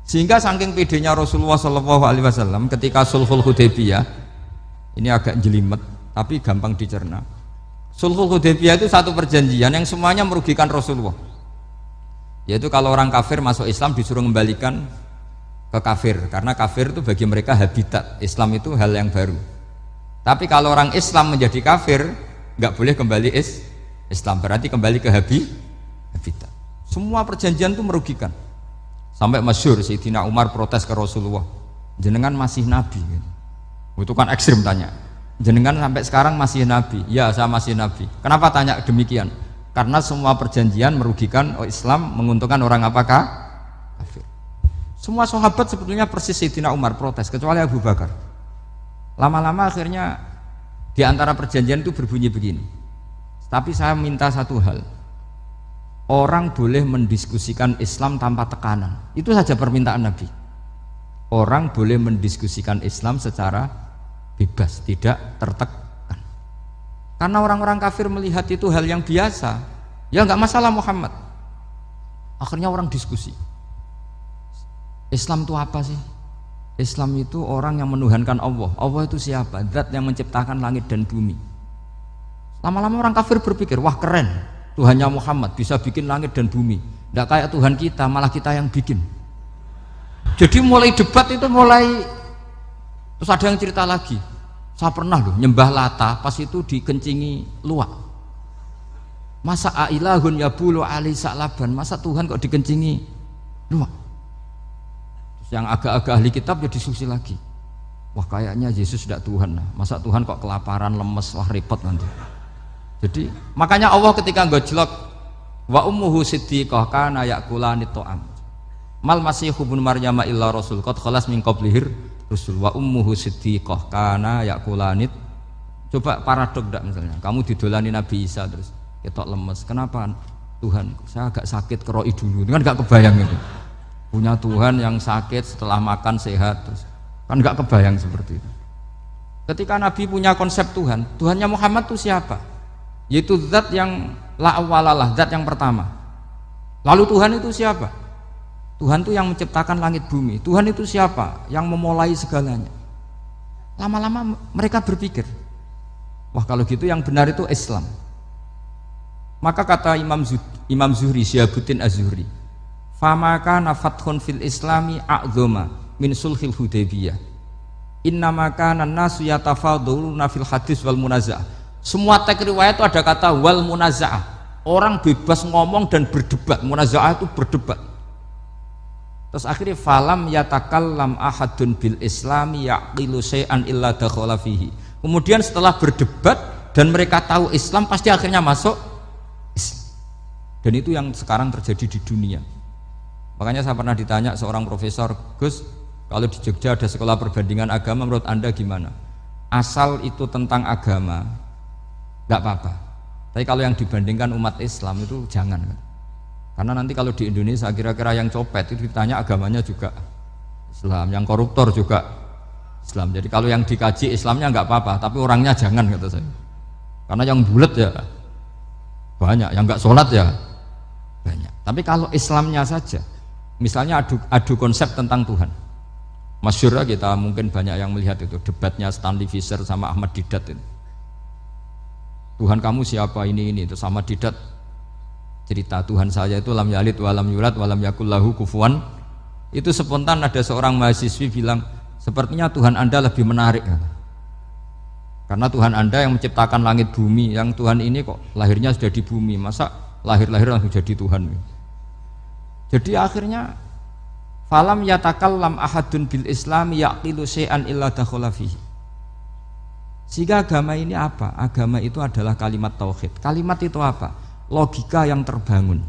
Sehingga saking pedenya Rasulullah SAW ketika Sulhul Hudaybiyah, ini agak jelimet tapi gampang dicerna. Sulhul Hudaybiyah itu satu perjanjian yang semuanya merugikan Rasulullah, yaitu kalau orang kafir masuk Islam disuruh mengembalikan ke kafir, karena kafir itu bagi mereka habitat, Islam itu hal yang baru. Tapi kalau orang Islam menjadi kafir nggak boleh kembali Islam, berarti kembali ke habitat. Semua perjanjian itu merugikan. Sampai masyhur Sayyidina Umar protes ke Rasulullah, jenengan masih nabi. Itu kan ekstrim tanya, jenengan sampai sekarang masih nabi? Ya, saya masih nabi. Kenapa tanya demikian? Karena semua perjanjian merugikan Islam, menguntungkan orang apakah? Kafir. Semua sahabat sebetulnya persis Sayyidina Umar protes, kecuali Abu Bakar. Lama-lama akhirnya di antara perjanjian itu berbunyi begini, tapi saya minta satu hal, orang boleh mendiskusikan Islam tanpa tekanan. Itu saja permintaan Nabi. Orang boleh mendiskusikan Islam secara bebas, tidak tertekan. Karena orang-orang kafir melihat itu hal yang biasa. Ya nggak masalah Muhammad. Akhirnya orang diskusi. Islam itu apa sih? Islam itu orang yang menuhankan Allah. Allah itu siapa? Zat yang menciptakan langit dan bumi. Lama-lama orang kafir berpikir, wah keren, Tuhannya Muhammad bisa bikin langit dan bumi. Tidak kayak Tuhan kita, malah kita yang bikin. Jadi mulai debat itu terus ada yang cerita lagi. Saya pernah loh nyembah Lata, pas itu dikencingi luwak. Masa ailahun yabulu ali sa'laban, masa Tuhan kok dikencingi luwak? Terus yang agak-agak ahli kitab ya diskusi lagi. Wah kayaknya Yesus tidak Tuhan. Masa Tuhan kok kelaparan, lemes, wah repot nanti. Jadi makanya Allah ketika gojlok wa ummuhu siddiqah kana yakulani ta'am mal masih ibnu maryam illa rasul qad khalas min qablihir rusul wa ummuhu siddiqah kana yakulani. Coba paradok enggak, misalnya kamu didolani Nabi Isa terus ketok lemes, kenapa Tuhan saya agak sakit keroi dulu, kan enggak kebayang itu punya Tuhan yang sakit setelah makan sehat, terus kan enggak kebayang seperti itu. Ketika Nabi punya konsep Tuhan, Tuhannya Muhammad itu siapa? Yaitu zat yang la awalalah, zat yang pertama. Lalu Tuhan itu siapa? Tuhan itu yang menciptakan langit bumi. Tuhan itu siapa? Yang memulai segalanya. Lama-lama mereka berpikir, wah kalau gitu yang benar itu Islam. Maka kata Imam Zuhri, Syihabuddin Az-Zuhri, famaka nafathun fil islami a'zoma min sulhil hudaybiyah innama kana an-nasu yatafadhaluna fil hadis wal munaza'ah. Semua teks riwayat itu ada kata wal munaza'ah, orang bebas ngomong dan berdebat. Munaza'ah itu berdebat. Terus akhirnya falam yatakallam ahadun bil islami yaqilu syai'an illa dakhala fihi. Kemudian setelah berdebat dan mereka tahu Islam, pasti akhirnya masuk Islam. Dan itu yang sekarang terjadi di dunia. Makanya saya pernah ditanya seorang profesor, Gus, kalau di Jogja ada sekolah perbandingan agama, menurut Anda gimana? Asal itu tentang agama enggak apa-apa, tapi kalau yang dibandingkan umat Islam itu jangan. Karena nanti kalau di Indonesia kira-kira yang copet itu ditanya agamanya juga Islam, yang koruptor juga Islam. Jadi kalau yang dikaji Islamnya enggak apa-apa, tapi orangnya jangan, kata saya. Karena yang bulat ya banyak, yang enggak sholat ya banyak. Tapi kalau Islamnya saja, misalnya adu konsep tentang Tuhan, masyhur kita mungkin banyak yang melihat itu debatnya Stanley Fischer sama Ahmad Didat itu. Tuhan kamu siapa, ini itu sama Didat cerita Tuhan saya itu lam yalid walam yulad walam yakul lahu kufuwan. Itu spontan ada seorang mahasiswi bilang, sepertinya Tuhan Anda lebih menarik karena Tuhan Anda yang menciptakan langit bumi, yang Tuhan ini kok lahirnya sudah di bumi, masa lahir-lahir langsung jadi Tuhan. Jadi akhirnya falam yatakallam ahadun bil islami yaqilu syai'an illa dakhala fihi. Sehingga agama ini apa? Agama itu adalah kalimat tauhid. Kalimat itu apa? Logika yang terbangun.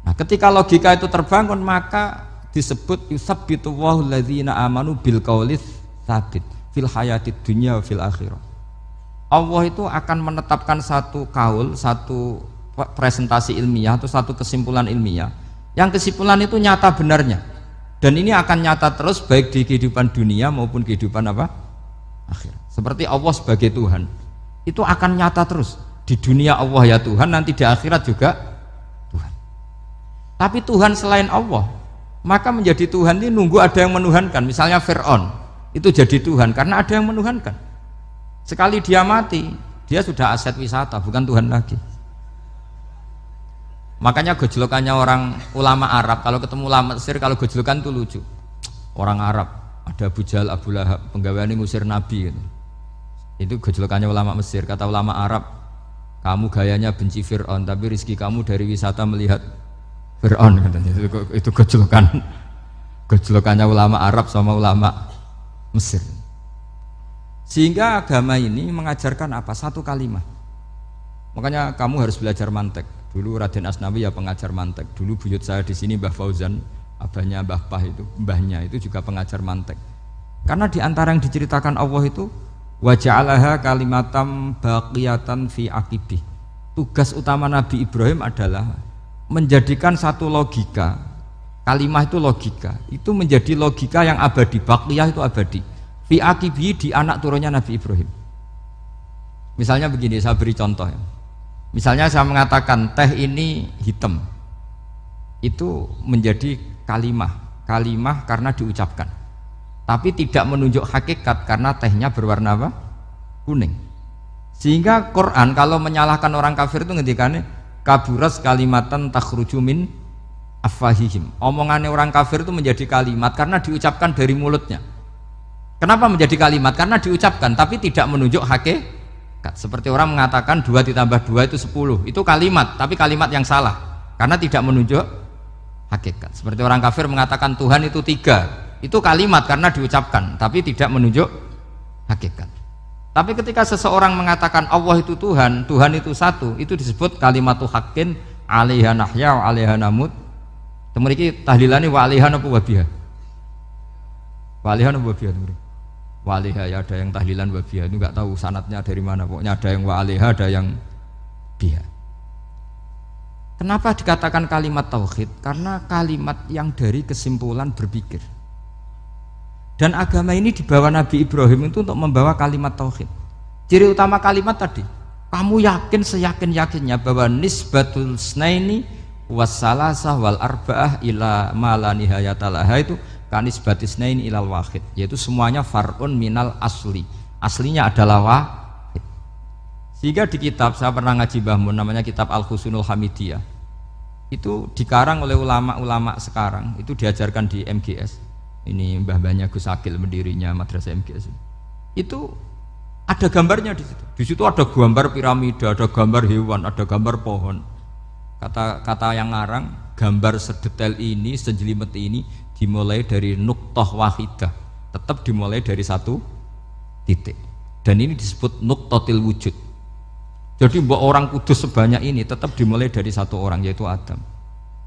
Nah, ketika logika itu terbangun, maka disebut yusabbitu Allahu alladzina amanu bil qaulis tsabit fil hayatid dunya wa fil akhirah. Allah itu akan menetapkan satu kaul, satu presentasi ilmiah atau satu kesimpulan ilmiah. Yang kesimpulan itu nyata benarnya. Dan ini akan nyata terus baik di kehidupan dunia maupun kehidupan apa? Akhirat. Seperti Allah sebagai Tuhan itu akan nyata terus di dunia Allah ya Tuhan, nanti di akhirat juga Tuhan. Tapi Tuhan selain Allah Maka menjadi Tuhan ini nunggu ada yang menuhankan. Misalnya Fir'aun itu jadi Tuhan karena ada yang menuhankan. Sekali dia mati, dia sudah aset wisata, bukan Tuhan lagi. Makanya gojlokannya orang ulama Arab kalau ketemu ulama Mesir, kalau gojlokan itu lucu. Orang Arab ada Abu Jahal, Abu Lahab, penggaweane ngusir Nabi gitu. Itu gojlokannya ulama Mesir. Kata ulama Arab, kamu gayanya benci Fir'aun tapi rizki kamu dari wisata melihat Fir'aun katanya. Itu gojlokannya ulama Arab sama ulama Mesir. Sehingga agama ini mengajarkan apa? Satu kalimat. Makanya kamu harus belajar mantek. Dulu Raden Asnawi ya pengajar mantek. Dulu buyut saya di sini Mbah Fauzan, abahnya Mbah Pah itu, mbahnya itu juga pengajar mantek. Karena di antara yang diceritakan Allah itu wa ja'alaha kalimatam baqiyatan fi aqibih. Tugas utama Nabi Ibrahim adalah menjadikan satu logika. Kalimah itu logika. Itu menjadi logika yang abadi. Baqiyah itu abadi. Fi aqibih, di anak turunnya Nabi Ibrahim. Misalnya begini, saya beri contoh ya. Misalnya saya mengatakan teh ini hitam, itu menjadi kalimah karena diucapkan, tapi tidak menunjuk hakikat karena tehnya berwarna apa? Kuning. Sehingga Quran kalau menyalahkan orang kafir itu ngendikannya kaburas kalimatan takhruju min afwahihim. Omongannya orang kafir itu menjadi kalimat karena diucapkan dari mulutnya. Kenapa menjadi kalimat? Karena diucapkan tapi tidak menunjuk hakikat. Seperti orang mengatakan 2 ditambah 2 itu 10, itu kalimat, tapi kalimat yang salah karena tidak menunjuk hakikat. Seperti orang kafir mengatakan Tuhan itu 3, itu kalimat karena diucapkan tapi tidak menunjuk hakikat. Tapi ketika seseorang mengatakan Allah itu Tuhan, Tuhan itu satu, itu disebut kalimatu haqqin 'alaiha nahya wa 'alaiha namut. Temeriki tahlilane wa 'alaiha napa wa biha? Wa 'alaiha napa wa biha? Waliha ya, ada yang tahlilan wa biha, itu nggak tahu sanatnya dari mana, pokoknya ada yang waliha, ada yang biha. Kenapa dikatakan kalimat tauhid? Karena kalimat yang dari kesimpulan berpikir. Dan agama ini dibawa Nabi Ibrahim itu untuk membawa kalimat tauhid. Ciri utama kalimat tadi, kamu yakin seyakin-yakinnya bahwa nisbatul snaini wassalasah wal arba'ah ila ma la nihayatalaha itu kanis batisnain ilal wahid, yaitu semuanya far'un minal asli, aslinya adalah wahid. Sehingga di kitab, saya pernah ngaji Mbah Mun, namanya kitab Al-Husunul Hamidiyah, itu dikarang oleh ulama-ulama sekarang, itu diajarkan di MGS, ini mbah-mbahnya Gus Akil pendirinya madrasah MGS, itu ada gambarnya di situ. Di situ ada gambar piramida, ada gambar hewan, ada gambar pohon. Kata yang ngarang, gambar sedetail ini, sejelimet ini dimulai dari nuktah wahidah, tetap dimulai dari satu titik, dan ini disebut nuktatil wujud. Jadi mbok orang kudus sebanyak ini tetap dimulai dari satu orang, yaitu Adam.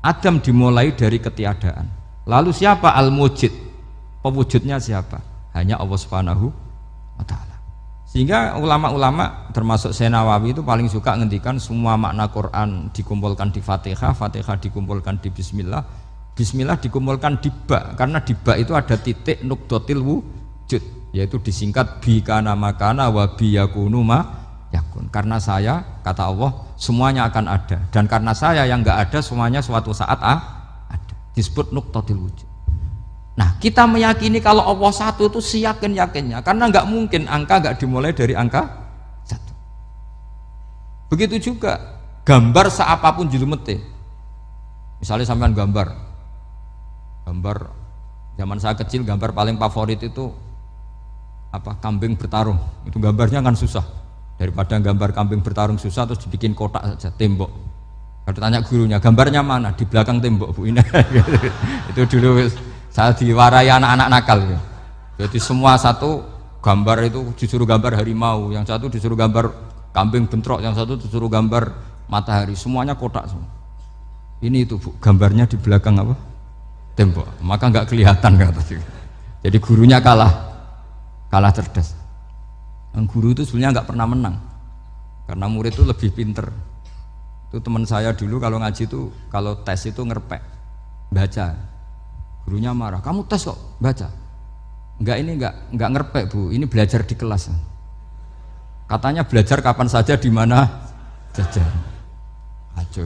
Adam dimulai dari ketiadaan. Lalu siapa al-mujid? Pewujudnya siapa? Hanya Allah Subhanahu wa ta'ala. Sehingga ulama-ulama termasuk Syekh Nawawi itu paling suka ngendikan semua makna Quran dikumpulkan di Fatihah, Fatihah dikumpulkan di Bismillah, Bismillah dikumpulkan di ba, karena di ba itu ada titik nukdotil wujud, yaitu disingkat bi kana makana wa bi yakunu ma yakun. Karena saya, kata Allah, semuanya akan ada, dan karena saya yang enggak ada, semuanya suatu saat ada. Disebut nukdotil wujud. Nah, kita meyakini kalau Allah satu itu seyakin-yakinnya, karena enggak mungkin angka enggak dimulai dari angka satu. Begitu juga gambar seapapun jilumete. Misalnya sampean gambar zaman saya kecil, gambar paling favorit itu apa? Kambing bertarung. Itu gambarnya kan susah. Daripada gambar kambing bertarung susah terus dibikin kotak saja, tembok. Kalau tanya gurunya, gambarnya mana? Di belakang tembok, Bu. Ini itu dulu saya diwarai anak-anak nakal ya. Jadi semua satu gambar itu disuruh gambar harimau, yang satu disuruh gambar kambing bentrok, yang satu disuruh gambar matahari, semuanya kotak semua. Ini itu, Bu, gambarnya di belakang apa? Tembok, maka nggak kelihatan kata. Jadi gurunya kalah cerdas. Dan guru itu sebenarnya nggak pernah menang, karena murid itu lebih pinter. Itu teman saya dulu kalau ngaji itu, kalau tes itu ngerpek baca, gurunya marah, kamu tes kok baca? Enggak ngerpek, Bu, ini belajar di kelas. Katanya belajar kapan saja di mana saja. Ajo.